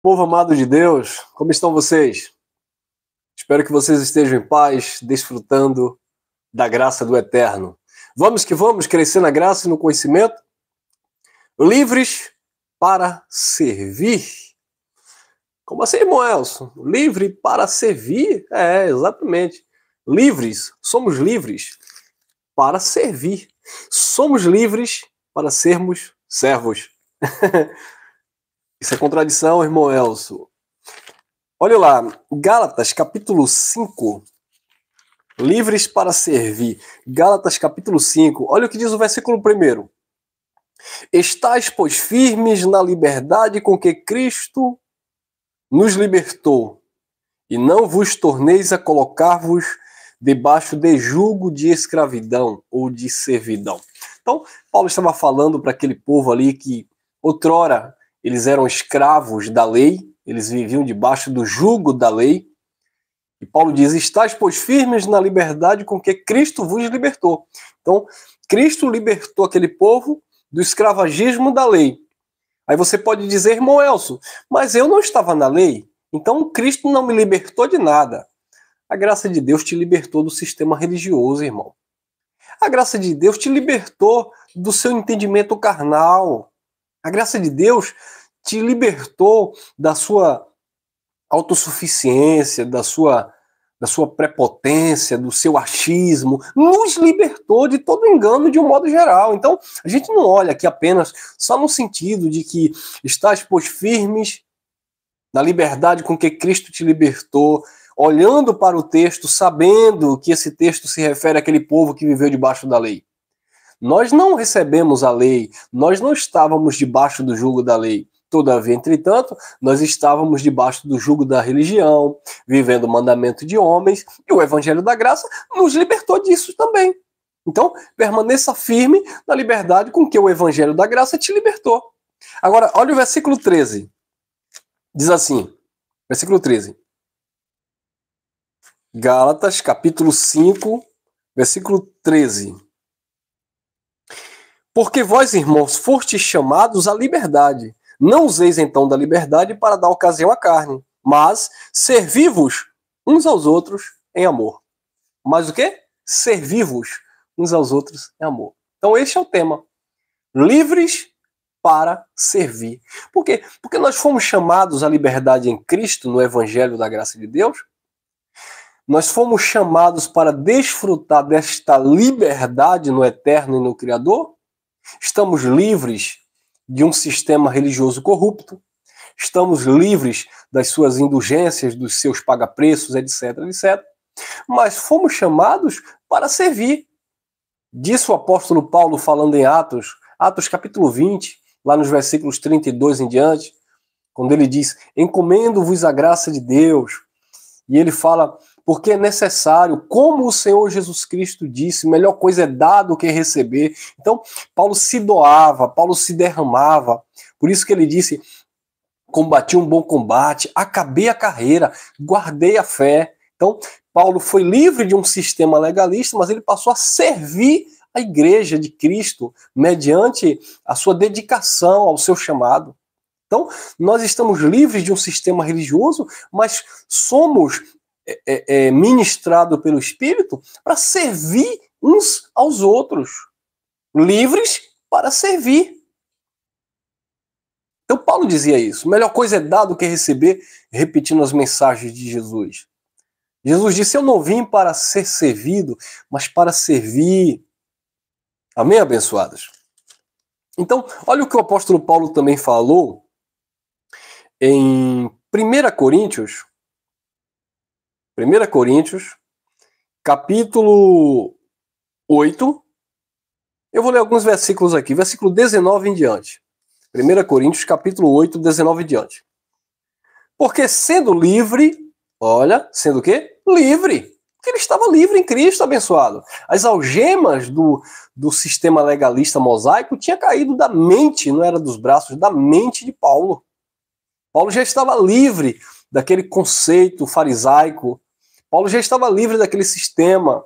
Povo amado de Deus, como estão vocês? Espero que vocês estejam em paz, desfrutando da graça do Eterno. Vamos que vamos crescer na graça e no conhecimento, livres para servir. Como assim, irmão Elson? Livre para servir? Exatamente. Livres, somos livres para servir. Somos livres para sermos servos. Isso é contradição, irmão Elson. Olha lá, Gálatas capítulo 5, livres para servir. Gálatas capítulo 5, olha o que diz o versículo 1. Estais, pois, firmes na liberdade com que Cristo nos libertou, e não vos torneis a colocar-vos debaixo de jugo de escravidão ou de servidão. Então, Paulo estava falando para aquele povo ali que outrora eles eram escravos da lei, eles viviam debaixo do jugo da lei. E Paulo diz, estais, pois, firmes na liberdade com que Cristo vos libertou. Então, Cristo libertou aquele povo do escravagismo da lei. Aí você pode dizer, irmão Elson, mas eu não estava na lei, então Cristo não me libertou de nada. A graça de Deus te libertou do sistema religioso, irmão. A graça de Deus te libertou do seu entendimento carnal. A graça de Deus te libertou da sua autossuficiência, da sua prepotência, do seu achismo, nos libertou de todo engano de um modo geral. Então, a gente não olha aqui apenas só no sentido de que estás, pois, firmes na liberdade com que Cristo te libertou, olhando para o texto, sabendo que esse texto se refere àquele povo que viveu debaixo da lei. Nós não recebemos a lei, nós não estávamos debaixo do jugo da lei. Todavia, entretanto, nós estávamos debaixo do jugo da religião, vivendo o mandamento de homens, e o Evangelho da Graça nos libertou disso também. Então, permaneça firme na liberdade com que o Evangelho da Graça te libertou. Agora, olha o versículo 13. Diz assim, versículo 13. Gálatas, capítulo 5, versículo 13. Porque vós, irmãos, fostes chamados à liberdade. Não useis então da liberdade para dar ocasião à carne, mas servi-vos uns aos outros em amor. Mas o quê? Servi-vos uns aos outros em amor. Então este é o tema. Livres para servir. Por quê? Porque nós fomos chamados à liberdade em Cristo, no Evangelho da Graça de Deus. Nós fomos chamados para desfrutar desta liberdade no Eterno e no Criador. Estamos livres de um sistema religioso corrupto, estamos livres das suas indulgências, dos seus pagapreços, etc, etc. Mas fomos chamados para servir. Disse o apóstolo Paulo falando em Atos capítulo 20, lá nos versículos 32 em diante, quando ele diz, encomendo-vos a graça de Deus. E ele fala, porque é necessário, como o Senhor Jesus Cristo disse, melhor coisa é dar do que receber. Então, Paulo se doava, Paulo se derramava. Por isso que ele disse, combati um bom combate, acabei a carreira, guardei a fé. Então, Paulo foi livre de um sistema legalista, mas ele passou a servir a igreja de Cristo, mediante a sua dedicação ao seu chamado. Então, nós estamos livres de um sistema religioso, mas somos ministrados pelo Espírito para servir uns aos outros. Livres para servir. Então, Paulo dizia isso. Melhor coisa é dar do que receber, repetindo as mensagens de Jesus. Jesus disse, eu não vim para ser servido, mas para servir. Amém, abençoados? Então, olha o que o apóstolo Paulo também falou em 1 Coríntios, capítulo 8, eu vou ler alguns versículos aqui, versículo 19 em diante. 1 Coríntios, capítulo 8, 19 em diante. Porque sendo livre, olha, sendo o quê? Livre. Porque ele estava livre em Cristo, abençoado. As algemas do sistema legalista mosaico tinham caído da mente, não era dos braços, da mente de Paulo. Paulo já estava livre daquele conceito farisaico. Paulo já estava livre daquele sistema.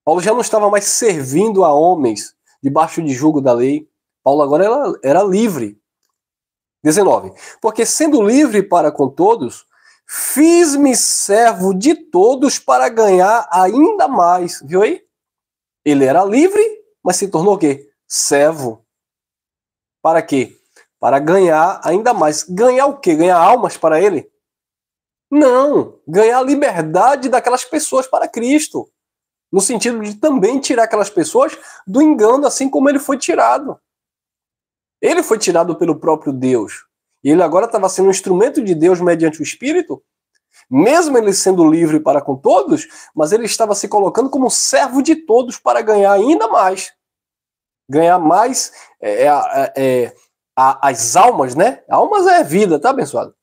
Paulo já não estava mais servindo a homens debaixo de jugo da lei. Paulo agora era livre. 19. Porque sendo livre para com todos, fiz-me servo de todos para ganhar ainda mais. Viu aí? Ele era livre, mas se tornou o quê? Servo. Para quê? Para ganhar ainda mais. Ganhar o quê? Ganhar almas para ele? Não. Ganhar a liberdade daquelas pessoas para Cristo. No sentido de também tirar aquelas pessoas do engano, assim como ele foi tirado. Ele foi tirado pelo próprio Deus. E ele agora estava sendo um instrumento de Deus mediante o Espírito, mesmo ele sendo livre para com todos, mas ele estava se colocando como servo de todos para ganhar ainda mais. Ganhar mais as almas, né? Almas é vida, tá, abençoado?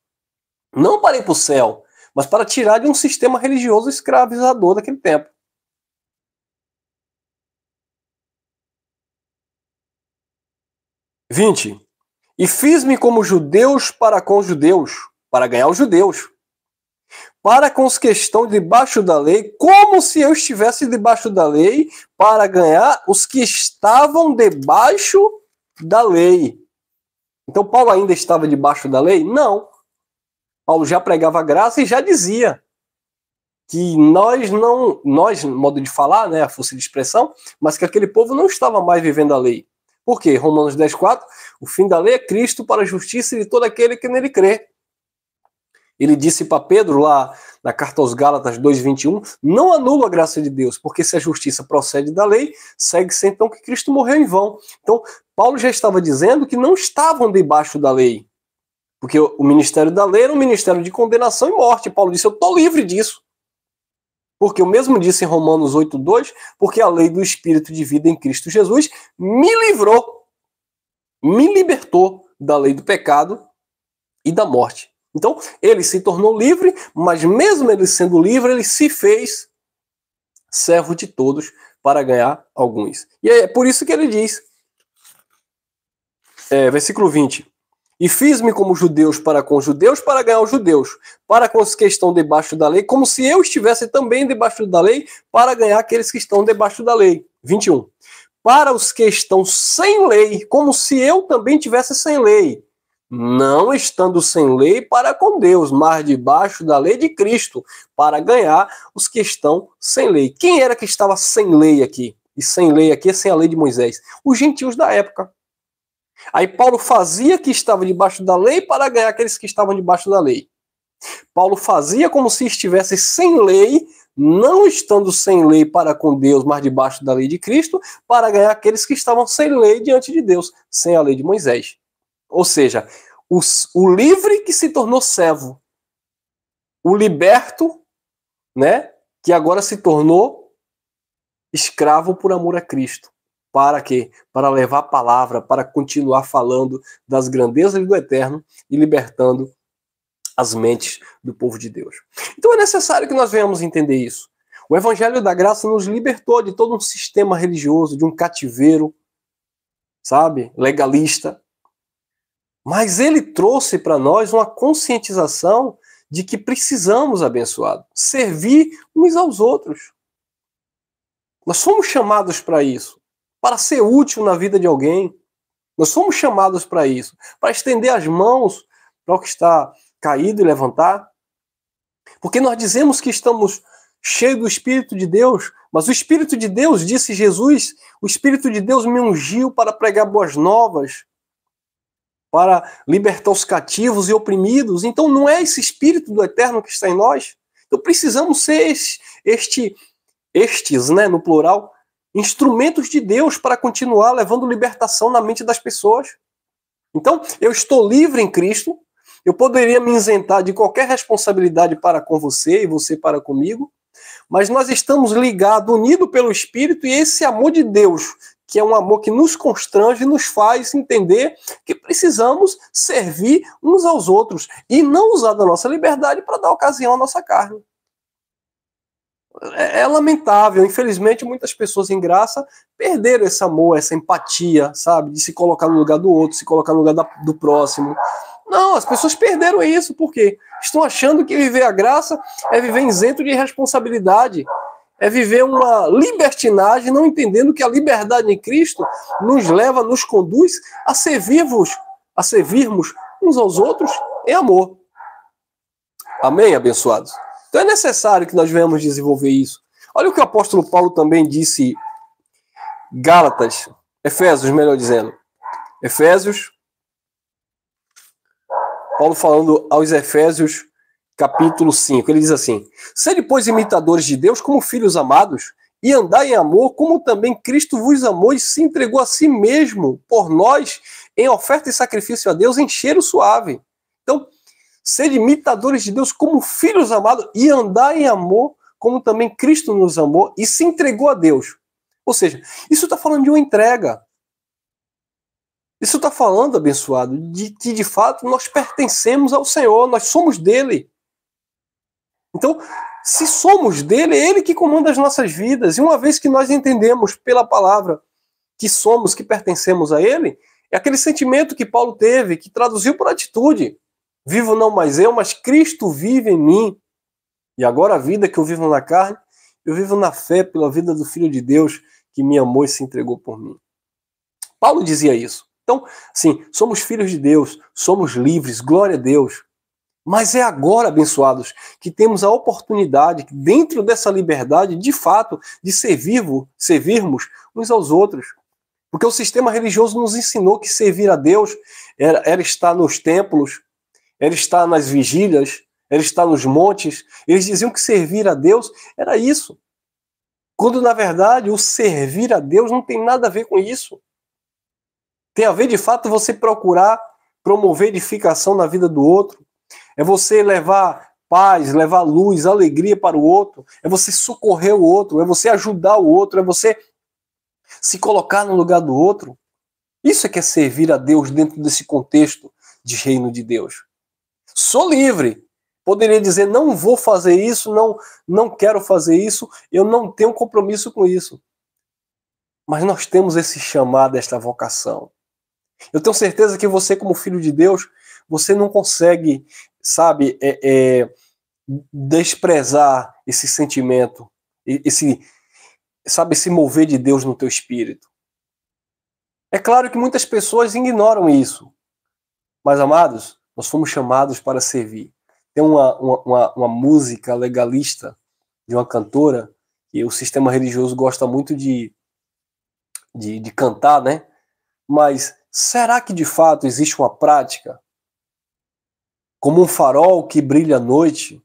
Não para ir para o céu, mas para tirar de um sistema religioso escravizador daquele tempo. E fiz-me como judeus para com os judeus, para ganhar os judeus. Para com os que estão debaixo da lei, como se eu estivesse debaixo da lei, para ganhar os que estavam debaixo da lei. Então Paulo ainda estava debaixo da lei? Não. Paulo já pregava a graça e já dizia que nós, modo de falar, né, a força de expressão, mas que aquele povo não estava mais vivendo a lei. Por quê? Romanos 10,4, o fim da lei é Cristo para a justiça de todo aquele que nele crê. Ele disse para Pedro, lá na carta aos Gálatas 2,21, não anula a graça de Deus, porque se a justiça procede da lei, segue-se então que Cristo morreu em vão. Então, Paulo já estava dizendo que não estavam debaixo da lei, porque o ministério da lei era um ministério de condenação e morte. Paulo disse, eu estou livre disso. Porque o mesmo disse em Romanos 8,2, porque a lei do Espírito de vida em Cristo Jesus me livrou, me libertou da lei do pecado e da morte. Então, ele se tornou livre, mas mesmo ele sendo livre, ele se fez servo de todos para ganhar alguns. E é por isso que ele diz, versículo 20, e fiz-me como judeus para com os judeus, para ganhar os judeus, para com os que estão debaixo da lei, como se eu estivesse também debaixo da lei, para ganhar aqueles que estão debaixo da lei. 21. Para os que estão sem lei, como se eu também tivesse sem lei, não estando sem lei para com Deus, mas debaixo da lei de Cristo, para ganhar os que estão sem lei. Quem era que estava sem lei aqui? E sem lei aqui é sem a lei de Moisés. Os gentios da época. Aí Paulo fazia que estava debaixo da lei para ganhar aqueles que estavam debaixo da lei. Paulo fazia como se estivesse sem lei, não estando sem lei para com Deus, mas debaixo da lei de Cristo, para ganhar aqueles que estavam sem lei diante de Deus, sem a lei de Moisés. Ou seja, o livre que se tornou servo, o liberto, né, que agora se tornou escravo por amor a Cristo. Para quê? Para levar a palavra, para continuar falando das grandezas do Eterno e libertando as mentes do povo de Deus. Então é necessário que nós venhamos entender isso. O Evangelho da Graça nos libertou de todo um sistema religioso, de um cativeiro, sabe, legalista. Mas ele trouxe para nós uma conscientização de que precisamos, abençoado, servir uns aos outros. Nós somos chamados para isso, para ser útil na vida de alguém. Nós somos chamados para isso, para estender as mãos para o que está caído e levantar. Porque nós dizemos que estamos cheios do Espírito de Deus, mas o Espírito de Deus, disse Jesus, o Espírito de Deus me ungiu para pregar boas novas, para libertar os cativos e oprimidos. Então não é esse Espírito do Eterno que está em nós? Então precisamos ser estes, né, no plural, instrumentos de Deus para continuar levando libertação na mente das pessoas. Então, eu estou livre em Cristo, eu poderia me isentar de qualquer responsabilidade para com você e você para comigo, mas nós estamos ligados, unidos pelo Espírito, e esse amor de Deus, que é um amor que nos constrange e nos faz entender que precisamos servir uns aos outros e não usar da nossa liberdade para dar ocasião à nossa carne. É lamentável, infelizmente muitas pessoas em graça perderam esse amor, essa empatia, sabe, de se colocar no lugar do outro, se colocar no lugar do próximo. Não, as pessoas perderam isso, porque estão achando que viver a graça é viver isento de responsabilidade, é viver uma libertinagem, não entendendo que a liberdade em Cristo nos leva, nos conduz a servirmos uns aos outros em amor. Amém, abençoados? Então é necessário que nós venhamos desenvolver isso. Olha o que o apóstolo Paulo também disse, Efésios, melhor dizendo. Efésios, Paulo falando aos Efésios, capítulo 5, ele diz assim: sede, pois, imitadores de Deus como filhos amados, e andai em amor, como também Cristo vos amou e se entregou a si mesmo por nós, em oferta e sacrifício a Deus, em cheiro suave. Então, sede imitadores de Deus como filhos amados, e andai em amor, como também Cristo nos amou e se entregou a Deus. Ou seja, isso está falando de uma entrega. Isso está falando, abençoado, de que de fato nós pertencemos ao Senhor, nós somos dele. Então, se somos dele, é ele que comanda as nossas vidas. E uma vez que nós entendemos pela palavra que somos, que pertencemos a ele, é aquele sentimento que Paulo teve, que traduziu por atitude. Vivo não mais eu, mas Cristo vive em mim. E agora a vida que eu vivo na carne, eu vivo na fé pela vida do Filho de Deus que me amou e se entregou por mim. Paulo dizia isso. Então, sim, somos filhos de Deus, somos livres, glória a Deus. Mas é agora, abençoados, que temos a oportunidade, dentro dessa liberdade, de fato, de servirmos uns aos outros. Porque o sistema religioso nos ensinou que servir a Deus era estar nos templos, era estar nas vigílias, era estar nos montes. Eles diziam que servir a Deus era isso. Quando, na verdade, o servir a Deus não tem nada a ver com isso. Tem a ver, de fato, você procurar promover edificação na vida do outro. É você levar paz, levar luz, alegria para o outro. É você socorrer o outro. É você ajudar o outro. É você se colocar no lugar do outro. Isso é que é servir a Deus dentro desse contexto de reino de Deus. Sou livre. Poderia dizer, não vou fazer isso, não quero fazer isso, eu não tenho compromisso com isso. Mas nós temos esse chamado, esta vocação. Eu tenho certeza que você, como filho de Deus, você não consegue, sabe, desprezar esse sentimento, esse mover de Deus no teu espírito. É claro que muitas pessoas ignoram isso. Mas, amados, nós fomos chamados para servir. Tem uma música legalista de uma cantora que o sistema religioso gosta muito de cantar, né? Mas será que de fato existe uma prática? Como um farol que brilha à noite,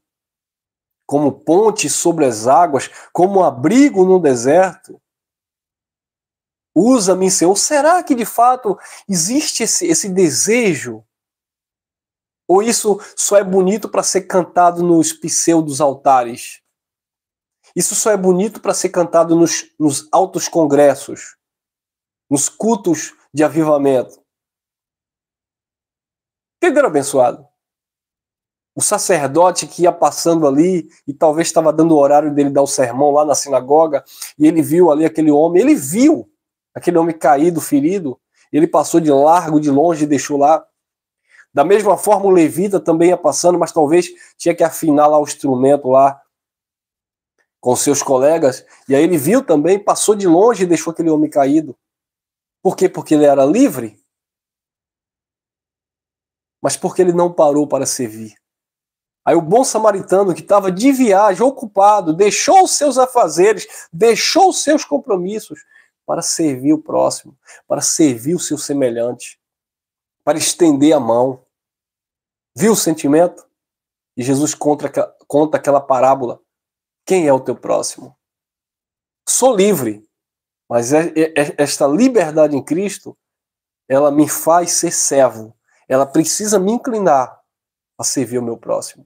como ponte sobre as águas, como um abrigo no deserto? Usa-me, Senhor. Será que de fato existe esse desejo? Ou isso só é bonito para ser cantado nos pseudos altares? Isso só é bonito para ser cantado nos altos congressos, nos cultos de avivamento? Entenderam, abençoado? O sacerdote que ia passando ali e talvez estava dando o horário dele dar o sermão lá na sinagoga, e ele viu ali aquele homem, ele viu aquele homem caído, ferido, ele passou de largo, de longe e deixou lá. Da mesma forma, o levita também ia passando, mas talvez tinha que afinar lá o instrumento lá com seus colegas, e aí ele viu também, passou de longe e deixou aquele homem caído. Por quê? Porque ele era livre? Mas porque ele não parou para servir. Aí o bom samaritano que estava de viagem, ocupado, deixou os seus afazeres, deixou os seus compromissos para servir o próximo, para servir o seu semelhante, para estender a mão. Viu o sentimento? E Jesus conta aquela parábola. Quem é o teu próximo? Sou livre, mas esta liberdade em Cristo, ela me faz ser servo. Ela precisa me inclinar a servir o meu próximo.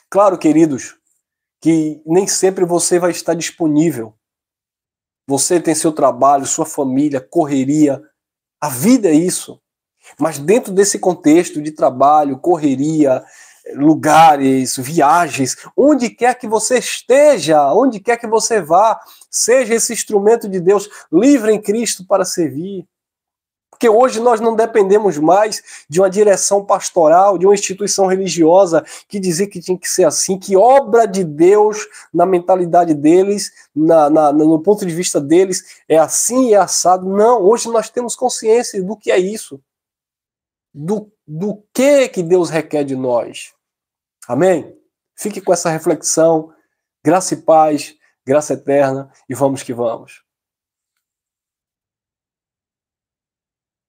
Claro, queridos, que nem sempre você vai estar disponível. Você tem seu trabalho, sua família, correria. A vida é isso. Mas dentro desse contexto de trabalho, correria, lugares, viagens, onde quer que você esteja, onde quer que você vá, seja esse instrumento de Deus livre em Cristo para servir. Porque hoje nós não dependemos mais de uma direção pastoral, de uma instituição religiosa que dizia que tinha que ser assim, que obra de Deus na mentalidade deles, no ponto de vista deles, é assim e é assado. Não, hoje nós temos consciência do que é isso. do que Deus requer de nós. Amém? Fique com essa reflexão. Graça e paz, graça eterna, e vamos que vamos.